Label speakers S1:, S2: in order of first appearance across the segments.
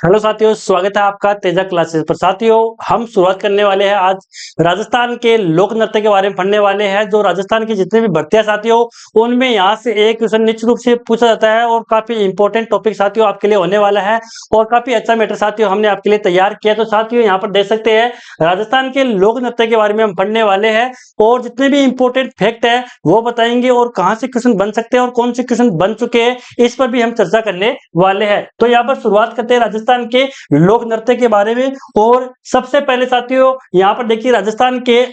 S1: Hello साथियों, स्वागत है आपका तेजा क्लासेस पर। साथियों, हम शुरुआत करने वाले हैं आज राजस्थान के लोक नृत्य के बारे में पढ़ने वाले हैं। जो राजस्थान की जितनी भी भर्तियां साथियों, उनमें यहाँ से एक क्वेश्चन निश्चित रूप से पूछा जाता है और काफी इंपॉर्टेंट टॉपिक साथियों आपके लिए होने वाला है और काफी अच्छा मैटर साथियों हमने आपके लिए तैयार किया। तो साथियों यहाँ पर देख सकते हैं, राजस्थान के लोक नृत्य के बारे में हम पढ़ने वाले हैं और जितने भी इंपॉर्टेंट फैक्ट है वो बताएंगे और कहाँ से क्वेश्चन बन सकते हैं और कौन से क्वेश्चन बन चुके हैं, इस पर भी हम चर्चा करने वाले हैं। तो यहाँ पर शुरुआत करते हैं राजस्थान के लोक नृत्य के बारे में। और सबसे पहले साथियों यहाँ पर देखिए, राजस्थान के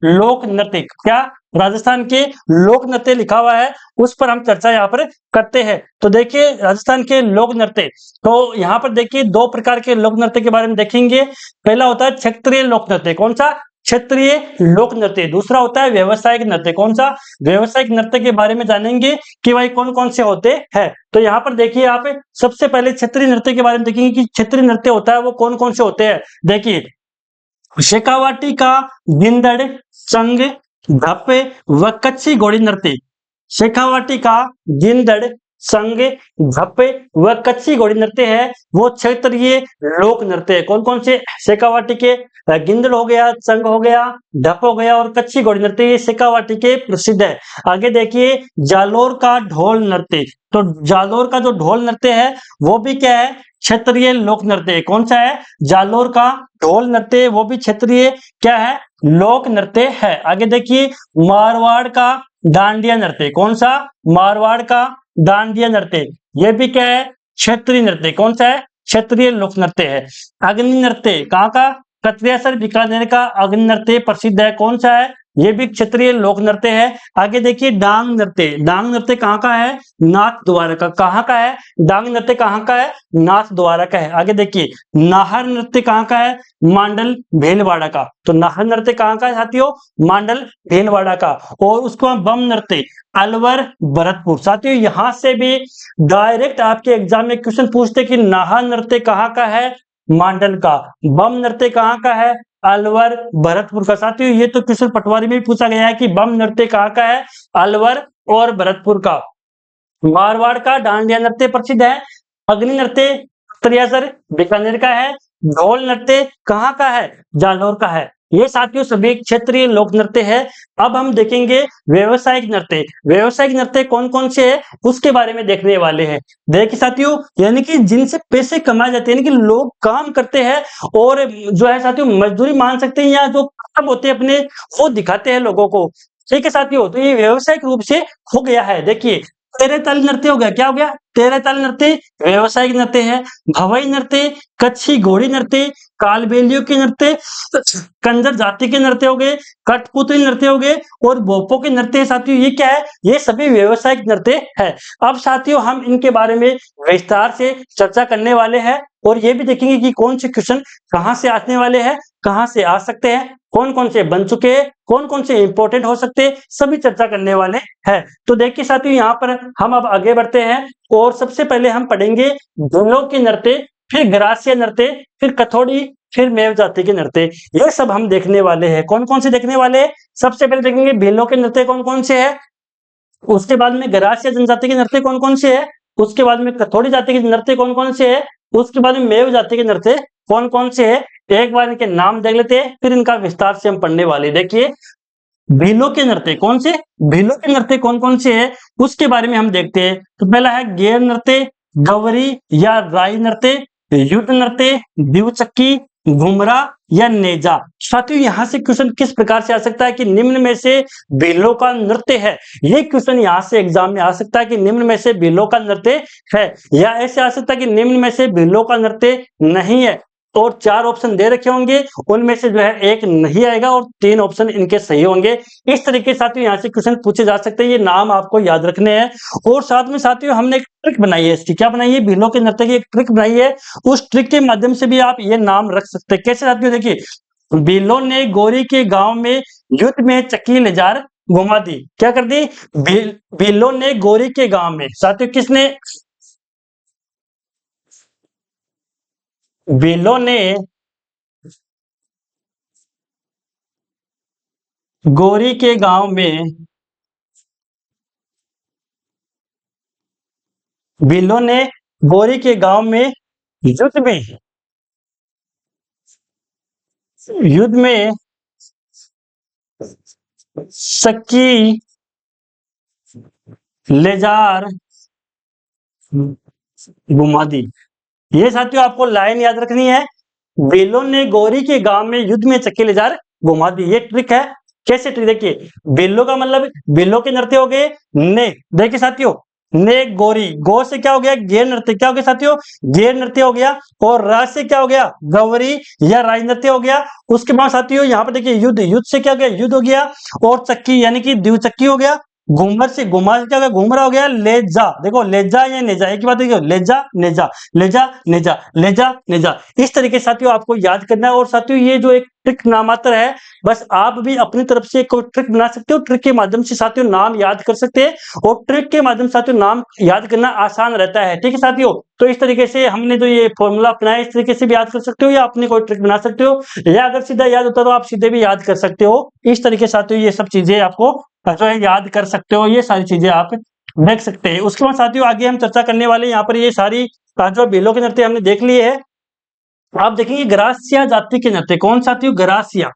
S1: लोक नृत्य क्या, राजस्थान के लोक नृत्य लिखा हुआ है, उस पर हम चर्चा यहाँ पर करते हैं। तो देखिए राजस्थान के लोक नृत्य, तो यहाँ पर देखिए दो प्रकार के लोक नृत्य के बारे में देखेंगे। पहला होता है क्षेत्रीय लोक नृत्य। कौन सा? क्षेत्रीय लोक नृत्य। दूसरा होता है व्यवसायिक नृत्य। कौन सा? व्यवसायिक नृत्य के बारे में जानेंगे कि भाई कौन कौन से होते हैं। तो यहाँ पर देखिए आप सबसे पहले क्षेत्रीय नृत्य के बारे में देखेंगे कि क्षेत्रीय नृत्य होता है वो कौन कौन से होते हैं। देखिए, शेखावाटी का गिंदड़, संग, धप्पे व कच्छी घोड़ी नृत्य। शेखावाटी का गिंदड़, संग, धप्पे व कच्छी घोड़ी नृत्य है वो क्षेत्रीय लोक नृत्य है। कौन कौन से? शेखावाटी के गिंदड़ हो गया, संग हो गया, ढप हो गया और कच्छी घोड़ी नृत्य, ये शेखावाटी के प्रसिद्ध है। आगे देखिए, जालोर का ढोल नृत्य। तो जालोर का जो ढोल नृत्य है वो भी क्या है? क्षेत्रीय लोक नृत्य है। कौन सा है? जालोर का ढोल नृत्य, वो भी क्षेत्रीय क्या है? लोक नृत्य है। आगे देखिए, मारवाड़ का डांडिया नृत्य। कौन सा? मारवाड़ का डांडिया नृत्य, ये भी क्या है? क्षेत्रीय नृत्य। कौन सा है? क्षेत्रीय लोक नृत्य है। अग्नि नृत्य कहाँ का? कत्रियासर बीकानेर का अग्नि नृत्य प्रसिद्ध है। कौन सा है? ये भी क्षेत्रीय लोक नृत्य है। आगे देखिए, डांग नृत्य। डांग नृत्य कहाँ का है? नाथ द्वारा का। कहाँ का है? डांग नृत्य कहाँ का है? नाथ द्वारा का है। आगे देखिए, नाहर नृत्य कहाँ का है? मांडल भीलवाड़ा का। तो नाहर नृत्य कहाँ का है साथियों? मांडल भीलवाड़ा का। और उसको हम बम नृत्य, अलवर भरतपुर। साथियों यहां से भी डायरेक्ट आपके एग्जाम में क्वेश्चन पूछते कि नाहर नृत्य कहाँ का है? मांडल का। बम नृत्य कहाँ का है? अलवर भरतपुर का। साथियों ये तो क्वेश्चन पटवारी में भी पूछा गया है कि बम नृत्य कहाँ का है? अलवर और भरतपुर का। मारवाड़ का डांडिया नृत्य प्रसिद्ध है। अग्नि नृत्य त्रियासर बीकानेर का है। ढोल नृत्य कहाँ का है? जालौर का है। ये साथियों सभी क्षेत्रीय लोक नृत्य है। अब हम देखेंगे व्यवसायिक नृत्य। व्यवसायिक नृत्य कौन कौन से है उसके बारे में देखने वाले हैं। देखिए साथियों, यानी कि जिनसे पैसे कमाए जाते हैं, यानी कि लोग काम करते हैं और जो है साथियों मजदूरी मान सकते हैं, या जो काम होते हैं अपने वो दिखाते हैं लोगों को। ठीक है साथियों, तो ये व्यवसायिक रूप से हो गया है। देखिए, तेरे ताल नृत्य हो गया। क्या हो गया? तेरे ताल नृत्य व्यवसायिक नृत्य है। भवई नृत्य, कच्छी घोड़ी नृत्य, कालबेलियों के नृत्य, कंजर जाति के नृत्य हो गए, कठपुतली नृत्य हो गए और भोपो के नृत्य। साथियों ये क्या है? ये सभी व्यवसायिक नृत्य है। अब साथियों हम इनके बारे में विस्तार से चर्चा करने वाले हैं और ये भी देखेंगे कि कौन से क्वेश्चन कहाँ से आने वाले हैं, कहाँ से आ सकते हैं, कौन कौन से बन चुके हैं, कौन कौन से इंपॉर्टेंट हो सकते हैं, सभी चर्चा करने वाले हैं। तो देखिए साथियों, यहाँ पर हम अब आगे बढ़ते हैं और सबसे पहले हम पढ़ेंगे धुनों के नृत्य, फिर ग्रासिया नृत्य, फिर कथोड़ी, फिर मेव जाति के नृत्य। ये सब हम देखने वाले हैं। कौन कौन से देखने वाले हैं? सबसे पहले देखेंगे भीलों के नृत्य कौन कौन से है, उसके बाद में ग्रासिया जनजाति के नृत्य कौन कौन से है, उसके बाद में कथोड़ी जाति के नृत्य कौन कौन से है, उसके बाद में मेव जाति के नृत्य कौन कौन से है। एक बार इनके नाम देख लेते हैं, फिर इनका विस्तार से हम पढ़ने वाले। देखिए, भीलों के नृत्य कौन से, भीलों के नृत्य कौन कौन से है उसके बारे में हम देखते हैं। तो पहला है गेर नृत्य, गवरी या राई नृत्य, युद्ध नृत्य, दिवचक्की, घुमरा या नेजा। साथियों यहाँ से क्वेश्चन किस प्रकार से आ सकता है कि निम्न में से भीलों का नृत्य है। ये क्वेश्चन यहाँ से एग्जाम में आ सकता है कि निम्न में से भीलों का नृत्य है, या ऐसे आ सकता है कि निम्न में से भीलों का नृत्य नहीं है। और चार ऑप्शन दे रखे होंगे, उनमें से जो है एक नहीं आएगा और तीन ऑप्शन इनके सही होंगे। इस तरीके से साथियों यहाँ से क्वेश्चन पूछे जा सकते हैं। ये नाम आपको याद रखने हैं। और साथ में साथियों हमने एक ट्रिक बनाई है इसकी। क्या बनाई है? भीलों के नृत्य की एक ट्रिक बनाई है। उस ट्रिक के माध्यम से भी आप ये नाम रख सकते हैं। कैसे साथियों? देखिए, भीलों ने गोरी के गांव में युद्ध में चक्की ले जार घुमा दी। क्या कर दी? भीलों ने गोरी के गांव में। साथियों किसने? भीलों ने गोरी के गांव में, भीलों ने गोरी के गांव में युद्ध में, युद्ध में सक्की, लेजार, घुमा दी। ये साथियों आपको लाइन याद रखनी है। बेलों ने गौरी के गांव में युद्ध में चक्की लेजार घुमा दी। ये ट्रिक है। कैसे ट्रिक? देखिए, बेलों का मतलब बेलों के नृत्य हो गए ने। देखिए साथियों, ने गौरी, गौ से क्या हो गया? गैर नृत्य। क्या हो गया साथियों? गैर नृत्य हो गया। और राज से क्या हो गया? गौरी या राज नृत्य हो गया। उसके बाद साथियों यहाँ पर देखिए, युद्ध, युद्ध से क्या हो गया? युद्ध हो गया। और चक्की यानी कि द्विचक्की हो गया। घूमर से, घुमा से क्या हो गया? घूमरा हो गया। लेजा, देखो लेजा या नेजा, एक ही बात देखिए, लेजा नेजा, लेजा नेजा, लेजा नेजा। इस तरीके से साथियों आपको याद करना है। और साथियों ये जो एक ट्रिक नामात्र है, बस आप भी अपनी तरफ से कोई ट्रिक बना सकते हो। ट्रिक के माध्यम से साथियों नाम याद कर सकते हैं। और ट्रिक के माध्यम से साथियों नाम याद करना आसान रहता है। ठीक है साथियों, तो इस तरीके से हमने जो ये फॉर्मूला अपनाया, इस तरीके से भी याद कर सकते हो, या अपनी कोई ट्रिक बना सकते हो, या अगर सीधा याद होता तो आप सीधे भी याद कर सकते हो। इस तरीके से साथियों ये सब चीजें आपको जो है याद कर सकते हो। ये सारी चीजें आप देख सकते हैं। उसके बाद साथियों आगे हम चर्चा करने वाले हैं, यहाँ पर ये सारी जो बेलों के नृत्य हमने देख लिए है। आप देखेंगे ग्रासिया जाति के नृत्य। कौन साथियों? ग्रासिया,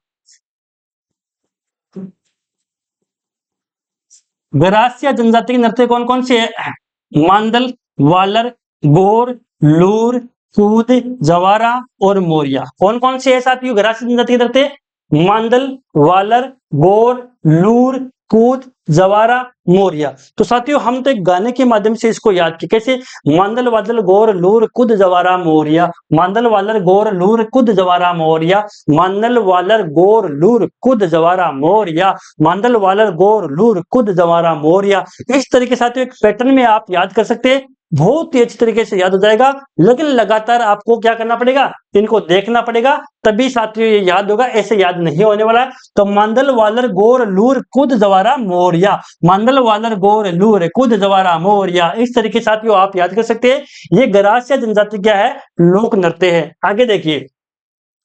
S1: ग्रासिया जनजाति के नृत्य कौन कौन से है? मांडल, वालर, गोर, लूर, कूद, जवारा और मोरिया। कौन कौन से है साथियों ग्रासिया जनजाति के नृत्य? मांडल, वालर, गोर, लूर, कूद, जवारा, मोरिया। तो साथियों हम तो एक गाने के माध्यम से इसको याद किए। कैसे? मांडल, वादल, गोर, लूर, कुद, जवारा, मोरिया। मांडल, वालर, गोर, लूर, कुद, जवारा, मोरिया। मांडल, वालर, गोर, लूर, कुद, जवारा, मोरिया। मांडल, वालर, गोर, लूर, कुद, जवारा, मोरिया। इस तरीके से साथियों एक पैटर्न में आप याद कर सकते हैं। बहुत ही अच्छी तरीके से याद हो जाएगा। लेकिन लगातार आपको क्या करना पड़ेगा? इनको देखना पड़ेगा, तभी साथियों ये याद होगा। ऐसे याद नहीं होने वाला है। तो मांडल, वालर, गोर, लूर, कुद, जवारा, मोरिया। मांडल, वालर, गोर, लूर, कुद, जवारा, मोरिया। इस तरीके से साथियों आप याद कर सकते हैं। ये ग्रासिया जनजाति क्या है? लोक नृत्य है। आगे देखिए,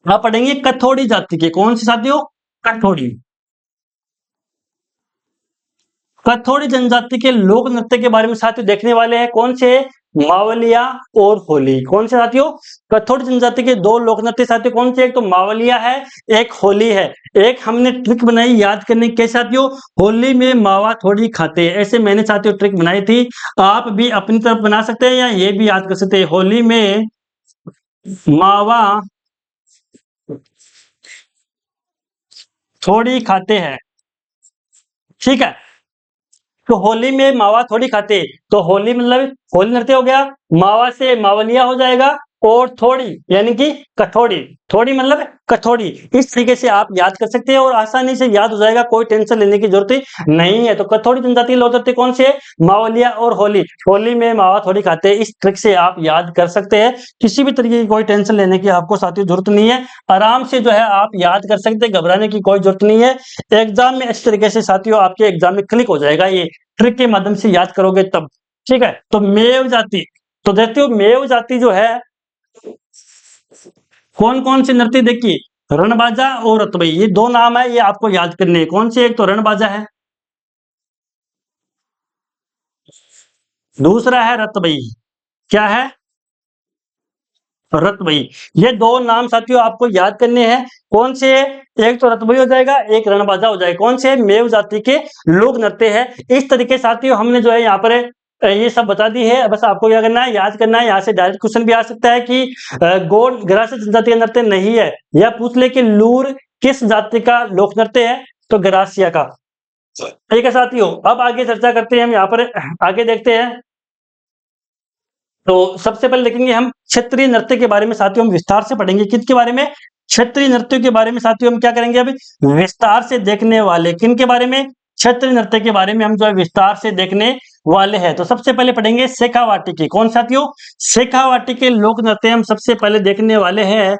S1: आप पढ़ेंगे कथोड़ी जाति के। कौन से साथियों? कथोड़ी। कथोड़ी जनजाति के लोक नृत्य के बारे में साथियों देखने वाले हैं। कौन से? मावलिया और होली। कौन से साथियों? कथोड़ी जनजाति के दो लोक नृत्य साथियों कौन से? एक तो मावलिया है, एक होली है। एक हमने ट्रिक बनाई याद करने के साथियों, होली में मावा थोड़ी खाते हैं। ऐसे मैंने साथियों ट्रिक बनाई थी। आप भी अपनी तरफ बना सकते हैं, या ये भी याद कर सकते हैं, होली में मावा थोड़ी खाते हैं। ठीक है, तो होली में मावा थोड़ी खाते। तो होली मतलब होली नृत्य हो गया, मावा से मावलिया हो जाएगा, और थोड़ी यानी कि कठोड़ी। थोड़ी मतलब कठोड़ी। इस तरीके से आप याद कर सकते हैं और आसानी से याद हो जाएगा, कोई टेंशन लेने की जरूरत नहीं है। तो कठोड़ी जनजाति लोग नृत्य कौन से? मावलिया और होली। होली में मावा थोड़ी खाते। इस ट्रिक से आप याद कर सकते हैं। किसी भी तरीके की कोई टेंशन लेने की आपको साथियों जरूरत नहीं है। आराम से जो है आप याद कर सकते हैं, घबराने की कोई जरूरत नहीं है। एग्जाम में इस तरीके से साथियों आपके एग्जाम में क्लिक हो जाएगा, ये ट्रिक के माध्यम से याद करोगे तब। ठीक है, तो मेव जाति, तो देखते हो मेव जाति जो है कौन कौन से नृत्य? देखिए, रणबाजा और रतबई, ये दो नाम है, ये आपको याद करने हैं। कौन से? एक तो रणबाजा है, दूसरा है रतबई। क्या है? रतबई। ये दो नाम साथियों आपको याद करने हैं। कौन से? एक तो रतबई हो जाएगा, एक रणबाजा हो जाएगा। कौन से? मेव जाति के लोक नृत्य है। इस तरीके साथियों हमने जो है यहाँ पर ये सब बता दी है। बस आपको क्या करना है? याद करना है। यहाँ से डायरेक्ट क्वेश्चन भी आ सकता है कि गौड़ ग्रासिया जनजाति का नृत्य नहीं है, या पूछ ले कि लूर किस जाति का लोक नृत्य है? तो ग्रासिया का। ठीक है साथियों, अब आगे चर्चा करते हैं। हम यहाँ पर आगे देखते हैं। तो सबसे पहले देखेंगे हम क्षेत्रीय नृत्य के बारे में साथियों, हम विस्तार से पढ़ेंगे। किसके बारे में? क्षेत्रीय नृत्य के बारे में साथियों हम क्या करेंगे अभी? विस्तार से देखने वाले। किन के बारे में? क्षेत्रीय नृत्य के बारे में हम जो है विस्तार से देखने वाले हैं। तो सबसे पहले पढ़ेंगे शेखावाटी के। कौन साथियों? शेखावाटी के लोक नृत्य हम सबसे पहले देखने वाले हैं।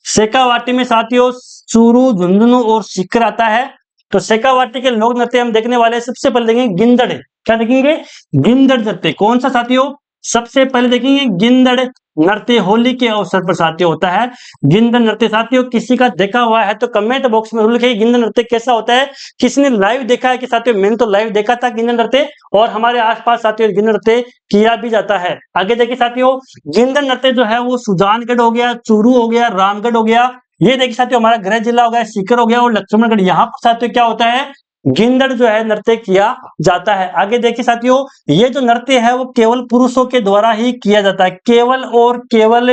S1: शेखावाटी में साथियों चूरू, झुंझुनू और सीकर आता है। तो शेखावाटी के लोक नृत्य हम देखने वाले हैं। सबसे पहले देखेंगे गिंदड़। क्या देखेंगे? गिंदड़ नृत्य। कौन सा साथियों? सबसे पहले देखेंगे गिंदड़ नृत्य होली के अवसर पर साथियों होता है गिंदड़ नृत्य। साथियों किसी का देखा हुआ है तो कमेंट बॉक्स में लिखिए गिंदड़ नृत्य कैसा होता है, किसने लाइव देखा है कि साथियों मैंने तो लाइव देखा था गिंदड़ नृत्य, और हमारे आसपास साथियों गिंदड़ नृत्य किया भी जाता है। आगे देखिए साथियों गिंदड़ नृत्य जो है वो सुजानगढ़ हो गया, चूरू हो गया, रामगढ़ हो गया, ये देखिए साथियों हमारा गृह जिला हो गया, सीकर हो गया और लक्ष्मणगढ़, यहाँ पर साथियों क्या होता है गिंदड़ जो है नृत्य किया जाता है। आगे देखिए साथियों ये जो नृत्य है वो केवल पुरुषों के द्वारा ही किया जाता है, केवल और केवल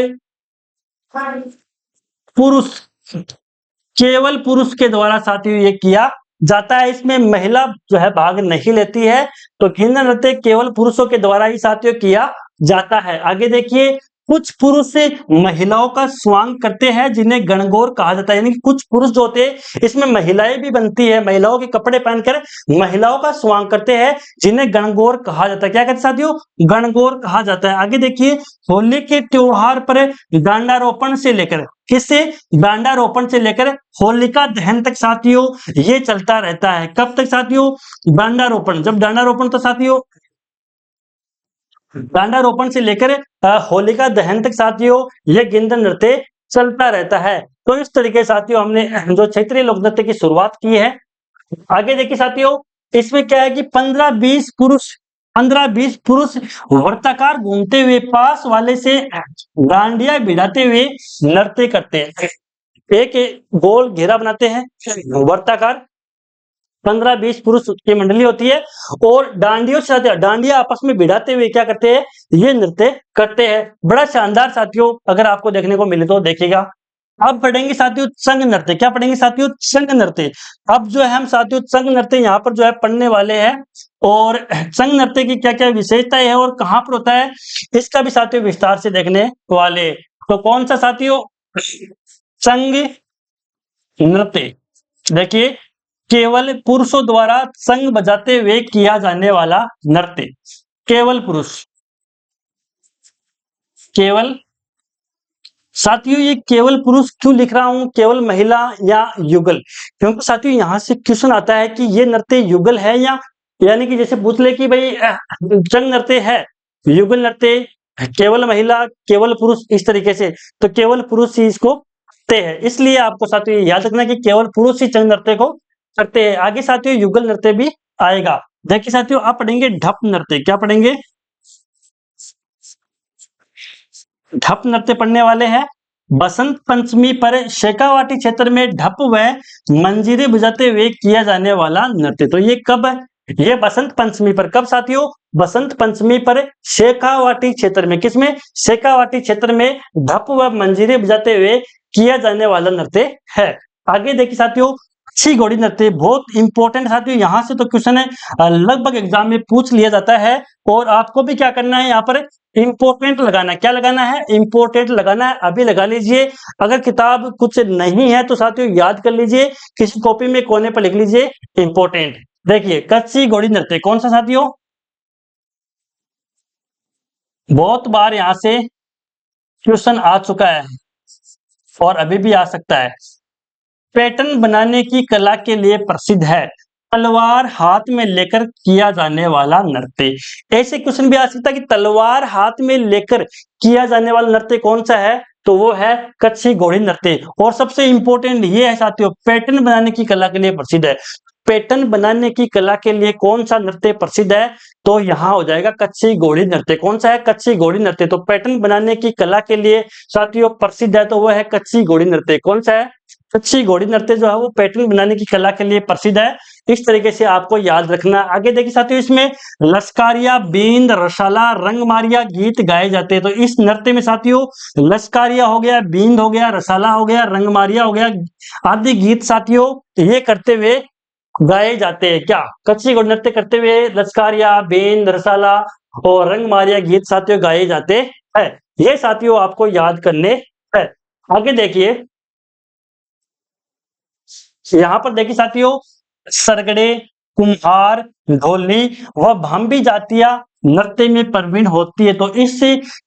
S1: पुरुष, केवल पुरुष के द्वारा साथियों ये किया जाता है, इसमें महिला जो है भाग नहीं लेती है। तो गिंदड़ नृत्य केवल पुरुषों के द्वारा ही साथियों किया जाता है। आगे देखिए कुछ पुरुष महिलाओं का स्वांग करते हैं जिन्हें गणगौर कहा जाता है, यानी कि कुछ पुरुष जो होते हैं इसमें महिलाएं भी बनती है, महिलाओं के कपड़े पहनकर महिलाओं का स्वांग करते हैं जिन्हें गणगौर कहा जाता है। क्या कहते हैं साथियों, गणगौर कहा जाता है। आगे देखिए होली के त्योहार पर डांडारोपण से लेकर किससे, डांडारोपण से लेकर होलिका दहन तक साथियों ये चलता रहता है। कब तक साथियों, डांडारोपण, जब डांडारोपण तो साथियों डांडारोपण से लेकर होलिका दहन तक साथियों ये गिंदड़ नृत्य चलता रहता है। तो इस तरीके से साथियों हमने जो क्षेत्रीय लोक नृत्य की शुरुआत की है। आगे देखिए साथियों इसमें क्या है कि 15-20 पुरुष वर्ताकार घूमते हुए पास वाले से डांडिया भिड़ाते हुए नृत्य करते हैं। एक गोल घेरा बनाते हैं वर्ताकार, 15-20 पुरुष की मंडली होती है और डांडियों से डांडिया आपस में भिड़ाते हुए क्या करते हैं, ये नृत्य करते हैं। बड़ा शानदार साथियों अगर आपको देखने को मिले तो देखिएगा। अब पढ़ेंगे साथियों संघ नृत्य। क्या पढ़ेंगे साथियों, संघ नृत्य। अब जो है हम साथियों संघ नृत्य यहाँ पर जो है पढ़ने वाले हैं और संघ नृत्य की क्या क्या विशेषताएं है और कहाँ पर होता है इसका भी साथियों विस्तार से देखने वाले। तो कौन सा साथियों, संघ नृत्य। देखिए केवल पुरुषों द्वारा संग बजाते हुए किया जाने वाला नृत्य, केवल पुरुष, केवल साथियों ये केवल पुरुष क्यों लिख रहा हूं, केवल महिला या युगल, क्योंकि साथियों यहां से क्वेश्चन आता है कि ये नृत्य युगल है या, यानी कि जैसे पूछ ले कि भाई संग नृत्य है, युगल नृत्य, केवल महिला, केवल पुरुष, इस तरीके से, तो केवल पुरुष ही इसको करते हैं। इसलिए आपको साथियों याद रखना कि केवल पुरुष ही संग नृत्य को करते हैं। आगे साथियों युगल नृत्य भी आएगा। देखिए साथियों आप पढ़ेंगे ढप नृत्य। क्या पढ़ेंगे, ढप नृत्य पढ़ने वाले हैं। बसंत पंचमी पर शेखावाटी क्षेत्र में ढप व मंजीरे बजाते हुए किया जाने वाला नृत्य। तो ये कब है, ये बसंत पंचमी पर। कब साथियों, बसंत पंचमी पर शेखावाटी क्षेत्र में, किसमें, शेखावाटी क्षेत्र में ढप व मंजीरे बजाते हुए किया जाने वाला नृत्य है। आगे देखिए साथियों कच्छी घोड़ी नृत्य, बहुत इंपॉर्टेंट साथियों, यहां से तो क्वेश्चन है लगभग एग्जाम में पूछ लिया जाता है और आपको भी क्या करना है यहाँ पर इंपॉर्टेंट लगाना है। क्या लगाना है, इंपॉर्टेंट लगाना है। अभी लगा लीजिए, अगर किताब कुछ नहीं है तो साथियों याद कर लीजिए, किसी कॉपी में कोने पर लिख लीजिए इंपॉर्टेंट। देखिए कच्छी घोड़ी नृत्य कौन सा साथियों, बहुत बार यहां से क्वेश्चन आ चुका है और अभी भी आ सकता है। पैटर्न बनाने की कला के लिए प्रसिद्ध है, तलवार हाथ में लेकर किया जाने वाला नृत्य। ऐसे क्वेश्चन भी आ सकता है कि तलवार हाथ में लेकर किया जाने वाला नृत्य कौन सा है, तो वो है कच्छी घोड़ी नृत्य। और सबसे इंपॉर्टेंट ये है साथियों पैटर्न बनाने की कला के लिए प्रसिद्ध है। पैटर्न बनाने की कला के लिए कौन सा नृत्य प्रसिद्ध है, तो यहाँ हो जाएगा कच्छी घोड़ी नृत्य। कौन सा है, कच्छी घोड़ी नृत्य। तो पैटर्न बनाने की कला के लिए साथियों प्रसिद्ध है तो वो है कच्छी घोड़ी नृत्य। कौन सा है, कच्छी घोड़ी नृत्य जो है वो पैटर्न बनाने की कला के लिए प्रसिद्ध है। इस तरीके से आपको याद रखना। आगे देखिए साथियों इसमें लश्कारिया, बींद, रसाला, रंगमारिया गीत गाए जाते हैं। तो इस नृत्य में साथियों लश्कारिया हो गया, बींद हो गया, रसाला हो गया, रंगमारिया हो गया आदि गीत साथियों ये करते हुए गाए जाते हैं। क्या, कच्छी घोड़ी नृत्य करते हुए लश्कारिया, बींद, रसाला और रंगमारिया गीत साथियों गाए जाते हैं। ये साथियों आपको याद करने हैं। आगे देखिए यहाँ पर देखिए साथियों सरगड़े, कुम्हार, ढोली व भांबी जातियां नृत्य में प्रवीण होती है। तो इस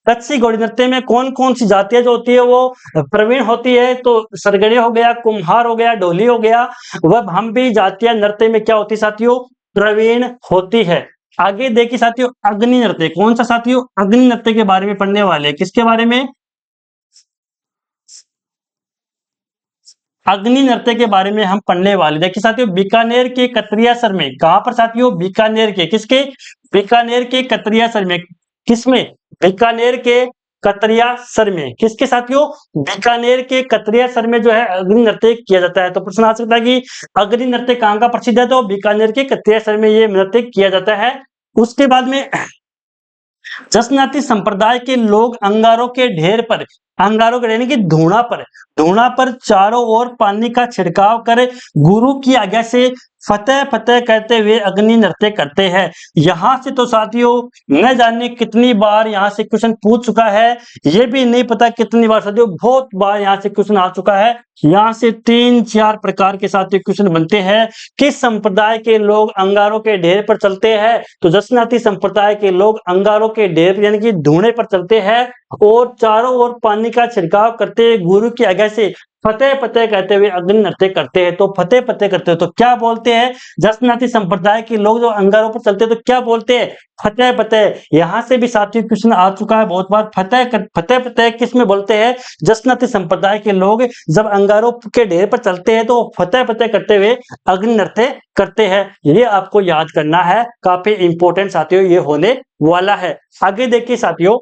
S1: कच्छी घोड़ी नृत्य में कौन कौन सी जातियां जो होती है वो प्रवीण होती है, तो सरगड़े हो गया, कुम्हार हो गया, ढोली हो गया, वह भांबी जातियां नृत्य में क्या होती है साथियों, प्रवीण होती है। आगे देखिए साथियों, अग्नि नृत्य कौन सा साथियों, अग्नि नृत्य के बारे में पढ़ने वाले हैं। किसके बारे में, अग्नि नृत्य के बारे में हम पढ़ने वाले। देखिए साथियों, बीकानेर के कतरियासर में, कहां पर साथियों, बीकानेर के, किसके, बीकानेर के कतरियासर में, किसमें, बीकानेर के कतरियासर में, किसके साथियों, बीकानेर के कतरियासर में जो है अग्नि नृत्य किया जाता है। तो प्रश्न आ सकता है कि अग्नि नृत्य कहां का प्रसिद्ध है, तो बीकानेर के कतरियासर में ये नृत्य किया जाता है। उसके बाद में जसनाती संप्रदाय के लोग अंगारों के ढेर पर, अंगारों के यानी कि धूणा पर चारों ओर पानी का छिड़काव कर गुरु की आज्ञा से फतेह फतेह कहते हुए अग्नि नृत्य करते हैं। यहां से तो साथियों न जाने कितनी बार यहां से क्वेश्चन पूछ चुका है, ये भी नहीं पता कितनी बार साथियों, बहुत बार यहां से क्वेश्चन आ चुका है। यहां से 3-4 प्रकार के साथियों क्वेश्चन बनते हैं। किस संप्रदाय के लोग अंगारों के ढेर पर चलते हैं, तो जसनाती संप्रदाय के लोग अंगारों के ढेर यानी कि धूणे पर चलते हैं और चारों ओर पानी का छिड़काव करते हुए गुरु की आज्ञा से फतेह फतेह कहते हुए अग्नि नृत्य करते हैं। तो फतेह फतेह करते हैं तो क्या बोलते हैं, जसनाती संप्रदाय के लोग जो अंगारों पर चलते हैं तो क्या बोलते हैं, फतेह फतेह। यहां से भी साथियों क्वेश्चन आ चुका है बहुत बार, फतेह फतेह किस में बोलते हैं, जसनाती संप्रदाय के लोग जब अंगारों के ढेर पर चलते हैं तो फतेह फतेह करते हुए अग्नि नृत्य करते हैं। ये आपको याद करना है, काफी इंपॉर्टेंट साथियों ये होने वाला है। आगे देखिए साथियों,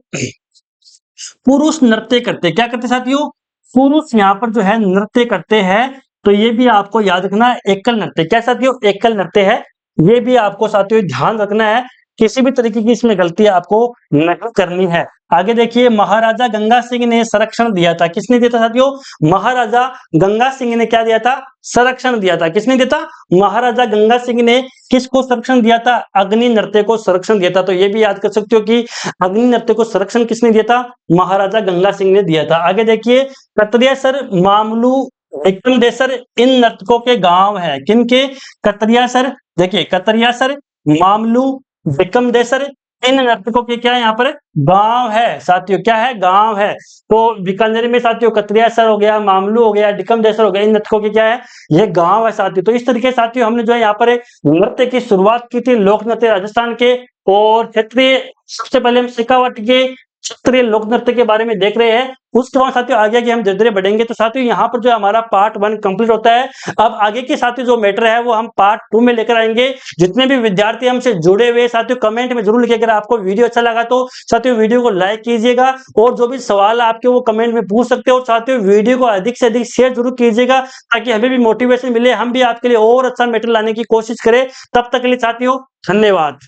S1: पुरुष नृत्य करते, क्या करते साथियों, पुरुष यहाँ पर जो है नृत्य करते हैं। तो ये भी आपको याद रखना है, एकल नृत्य, क्या साथियों, एकल नृत्य है। ये भी आपको साथियों ध्यान रखना है, किसी भी तरीके की इसमें गलती आपको नहीं करनी है। आगे देखिए, महाराजा गंगा सिंह ने संरक्षण दिया था, किसने दिया था साथियों, महाराजा गंगा सिंह ने क्या दिया था, संरक्षण दिया था। किसने दिया था, महाराजा गंगा सिंह ने किसको संरक्षण दिया था, अग्नि नृत्य को संरक्षण दिया था। तो ये भी याद कर सकते हो कि अग्नि नृत्य को संरक्षण किसने दिया था, महाराजा गंगा सिंह ने दिया था। आगे देखिए, कतरियासर, मामलू, विक्रमदेसर इन नर्तकों के गांव है, किनके, कतरियासर, देखिए कतरियासर, मामलू, विक्रमदेसर इन नर्तकों के क्या है यहाँ पर गांव है साथियों, क्या है, गांव है। तो बीकानेर में साथियों कतरियासर हो गया, मामलू हो गया, डिकमदेसर हो गया, इन नर्तकों के क्या है, ये गांव है साथियों। तो इस तरीके से साथियों हमने जो है यहाँ पर नृत्य की शुरुआत की थी, लोक नृत्य राजस्थान के, और क्षेत्रीय, सबसे पहले हम शेखावाटी के क्षेत्रीय लोक नृत्य के बारे में देख रहे हैं। उसके बाद साथियों आगे की हम धीरे धीरे बढ़ेंगे। तो साथियों यहाँ पर जो हमारा पार्ट 1 कंप्लीट होता है। अब आगे के साथियों जो मैटर है वो हम पार्ट 2 में लेकर आएंगे। जितने भी विद्यार्थी हमसे जुड़े हुए साथियों कमेंट में जरूर लिखिए, अगर आपको वीडियो अच्छा लगा तो साथियों वीडियो को लाइक कीजिएगा, और जो भी सवाल आपके वो कमेंट में पूछ सकते हो। साथियों वीडियो को अधिक से अधिक शेयर जरूर कीजिएगा, ताकि हमें भी मोटिवेशन मिले, हम भी आपके लिए और अच्छा मैटर लाने की कोशिश करें। तब तक के लिए साथियों धन्यवाद।